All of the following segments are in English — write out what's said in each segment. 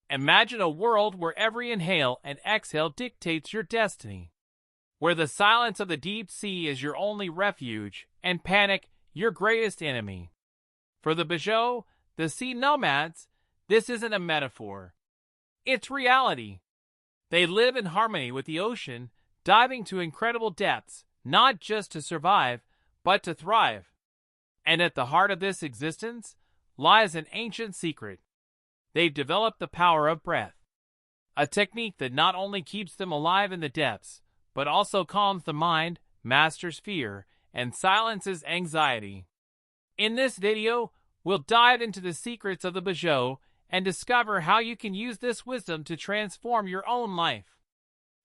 Imagine a world where every inhale and exhale dictates your destiny, where the silence of the deep sea is your only refuge and panic your greatest enemy. For the Bajau, the sea nomads, this isn't a metaphor. It's reality. They live in harmony with the ocean, diving to incredible depths, not just to survive, but to thrive. And at the heart of this existence lies an ancient secret. They've developed the power of breath, a technique that not only keeps them alive in the depths, but also calms the mind, masters fear, and silences anxiety. In this video, we'll dive into the secrets of the Bajau and discover how you can use this wisdom to transform your own life.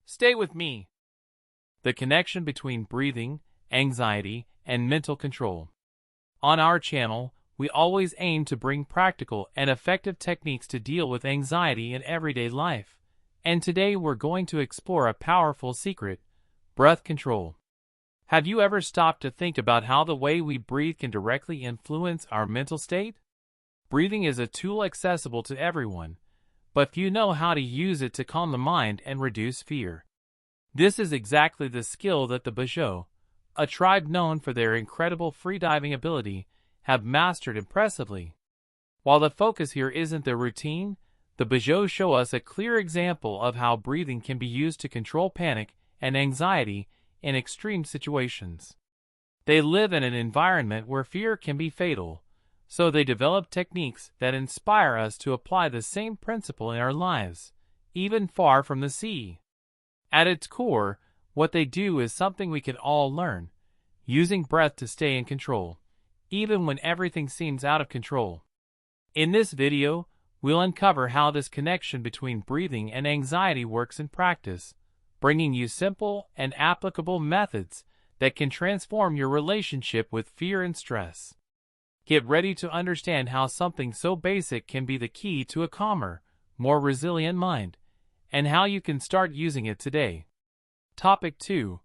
Stay with me. The connection between breathing, anxiety, and mental control. On our channel, we always aim to bring practical and effective techniques to deal with anxiety in everyday life. And today we're going to explore a powerful secret: breath control. Have you ever stopped to think about how the way we breathe can directly influence our mental state? Breathing is a tool accessible to everyone, but few know how to use it to calm the mind and reduce fear. This is exactly the skill that the Bajau, a tribe known for their incredible freediving ability, have mastered impressively. While the focus here isn't the routine, the Bajau show us a clear example of how breathing can be used to control panic and anxiety in extreme situations. They live in an environment where fear can be fatal, so they develop techniques that inspire us to apply the same principle in our lives, even far from the sea. At its core, what they do is something we can all learn: using breath to stay in control, even when everything seems out of control. In this video, we'll uncover how this connection between breathing and anxiety works in practice, bringing you simple and applicable methods that can transform your relationship with fear and stress. Get ready to understand how something so basic can be the key to a calmer, more resilient mind, and how you can start using it today. Topic 2.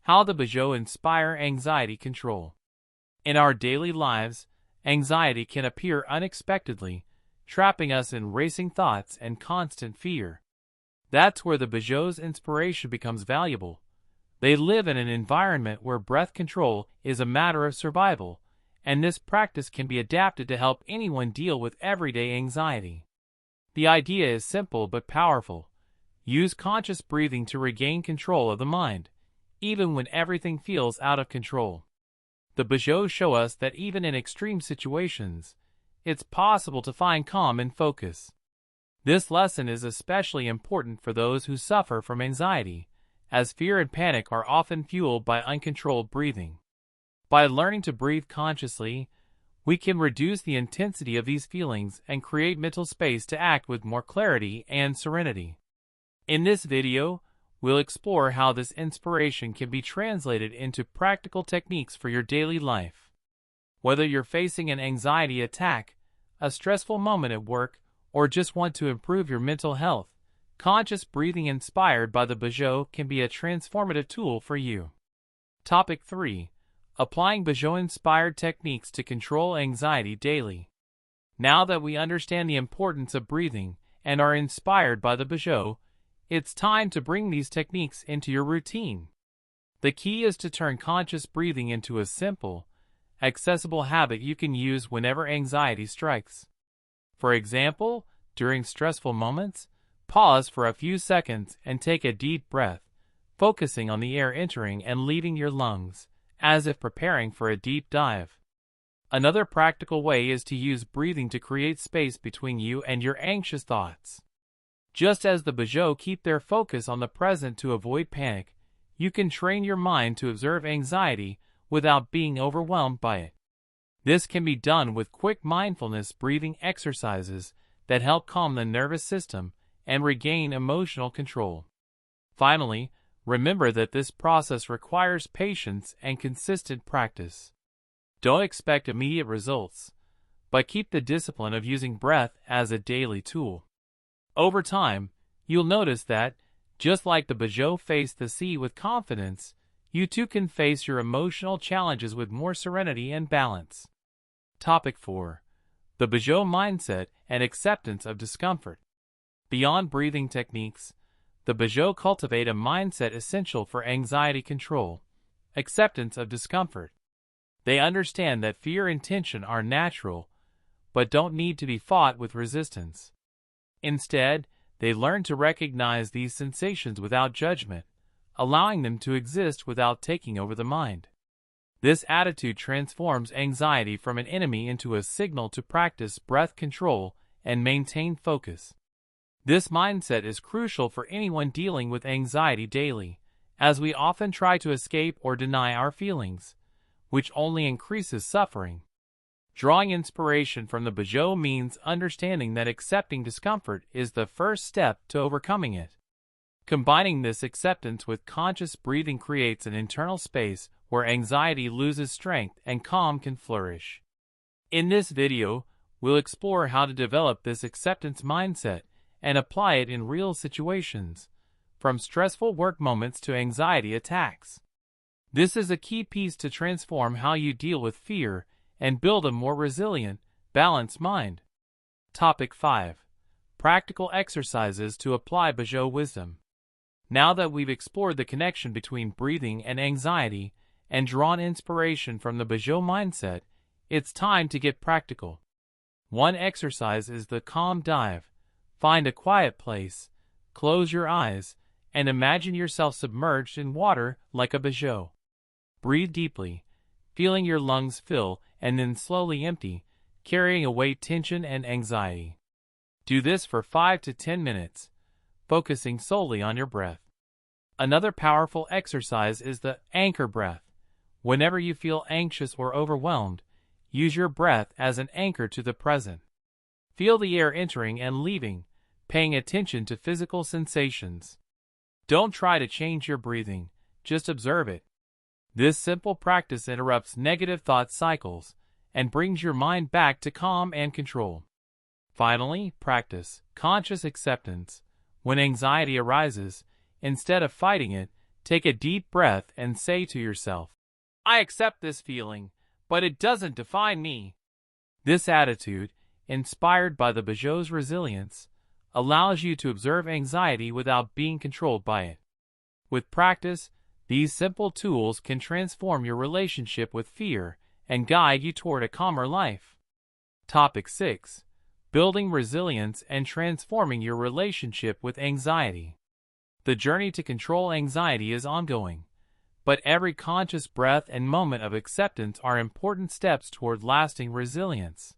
How the Bajau inspire anxiety control. In our daily lives, anxiety can appear unexpectedly, trapping us in racing thoughts and constant fear. That's where the Bajau's inspiration becomes valuable. They live in an environment where breath control is a matter of survival, and this practice can be adapted to help anyone deal with everyday anxiety. The idea is simple but powerful. Use conscious breathing to regain control of the mind, even when everything feels out of control. The Bajau show us that even in extreme situations, it's possible to find calm and focus. This lesson is especially important for those who suffer from anxiety, as fear and panic are often fueled by uncontrolled breathing. By learning to breathe consciously, we can reduce the intensity of these feelings and create mental space to act with more clarity and serenity. In this video, we'll explore how this inspiration can be translated into practical techniques for your daily life. Whether you're facing an anxiety attack, a stressful moment at work, or just want to improve your mental health, conscious breathing inspired by the Bajau can be a transformative tool for you. Topic 3. Applying Bajau-inspired techniques to control anxiety daily. Now that we understand the importance of breathing and are inspired by the Bajau, it's time to bring these techniques into your routine. The key is to turn conscious breathing into a simple, accessible habit you can use whenever anxiety strikes. For example, during stressful moments, pause for a few seconds and take a deep breath, focusing on the air entering and leaving your lungs, as if preparing for a deep dive. Another practical way is to use breathing to create space between you and your anxious thoughts. Just as the Bajau keep their focus on the present to avoid panic, you can train your mind to observe anxiety without being overwhelmed by it. This can be done with quick mindfulness breathing exercises that help calm the nervous system and regain emotional control. Finally, remember that this process requires patience and consistent practice. Don't expect immediate results, but keep the discipline of using breath as a daily tool. Over time, you'll notice that, just like the Bajau faced the sea with confidence, you too can face your emotional challenges with more serenity and balance. Topic 4. The Bajau mindset and acceptance of discomfort. Beyond breathing techniques, the Bajau cultivate a mindset essential for anxiety control, acceptance of discomfort. They understand that fear and tension are natural, but don't need to be fought with resistance. Instead, they learn to recognize these sensations without judgment, allowing them to exist without taking over the mind. This attitude transforms anxiety from an enemy into a signal to practice breath control and maintain focus. This mindset is crucial for anyone dealing with anxiety daily, as we often try to escape or deny our feelings, which only increases suffering. Drawing inspiration from the Bajau means understanding that accepting discomfort is the first step to overcoming it. Combining this acceptance with conscious breathing creates an internal space where anxiety loses strength and calm can flourish. In this video, we'll explore how to develop this acceptance mindset and apply it in real situations, from stressful work moments to anxiety attacks. This is a key piece to transform how you deal with fear and build a more resilient, balanced mind. Topic 5. Practical exercises to apply Bajau wisdom. Now that we've explored the connection between breathing and anxiety and drawn inspiration from the Bajau mindset, it's time to get practical. One exercise is the calm dive. Find a quiet place, close your eyes, and imagine yourself submerged in water like a Bajau. Breathe deeply, feeling your lungs fill and then slowly empty, carrying away tension and anxiety. Do this for 5 to 10 minutes, focusing solely on your breath. Another powerful exercise is the anchor breath. Whenever you feel anxious or overwhelmed, use your breath as an anchor to the present. Feel the air entering and leaving, paying attention to physical sensations. Don't try to change your breathing, just observe it. This simple practice interrupts negative thought cycles and brings your mind back to calm and control. Finally, practice conscious acceptance. When anxiety arises, instead of fighting it, take a deep breath and say to yourself, "I accept this feeling, but it doesn't define me." This attitude, inspired by the Bajau's resilience, allows you to observe anxiety without being controlled by it. With practice, these simple tools can transform your relationship with fear and guide you toward a calmer life. Topic 6. Building resilience and transforming your relationship with anxiety. The journey to control anxiety is ongoing, but every conscious breath and moment of acceptance are important steps toward lasting resilience.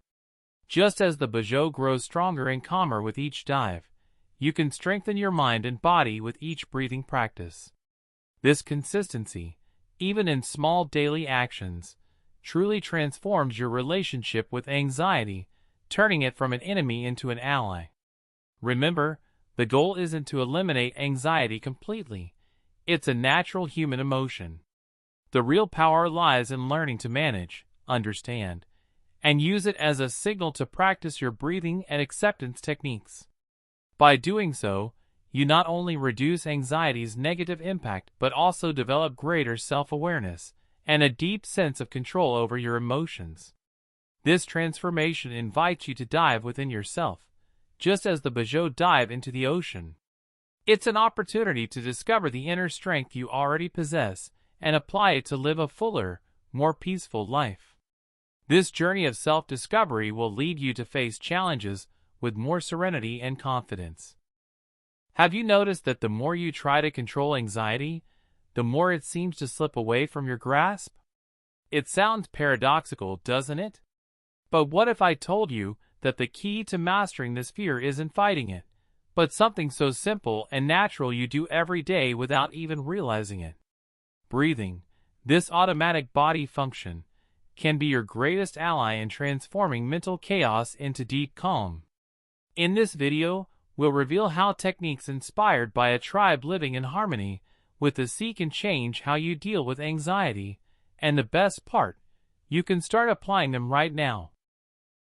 Just as the Bajau grows stronger and calmer with each dive, you can strengthen your mind and body with each breathing practice. This consistency, even in small daily actions, truly transforms your relationship with anxiety, turning it from an enemy into an ally. Remember, the goal isn't to eliminate anxiety completely. It's a natural human emotion. The real power lies in learning to manage, understand, and use it as a signal to practice your breathing and acceptance techniques. By doing so, you not only reduce anxiety's negative impact but also develop greater self-awareness and a deep sense of control over your emotions. This transformation invites you to dive within yourself, just as the Bajau dive into the ocean. It's an opportunity to discover the inner strength you already possess and apply it to live a fuller, more peaceful life. This journey of self-discovery will lead you to face challenges with more serenity and confidence. Have you noticed that the more you try to control anxiety, the more it seems to slip away from your grasp? It sounds paradoxical, doesn't it? But what if I told you that the key to mastering this fear isn't fighting it, but something so simple and natural you do every day without even realizing it? Breathing, this automatic body function, can be your greatest ally in transforming mental chaos into deep calm. In this video, we'll reveal how techniques inspired by a tribe living in harmony with the sea can change how you deal with anxiety, and the best part, you can start applying them right now.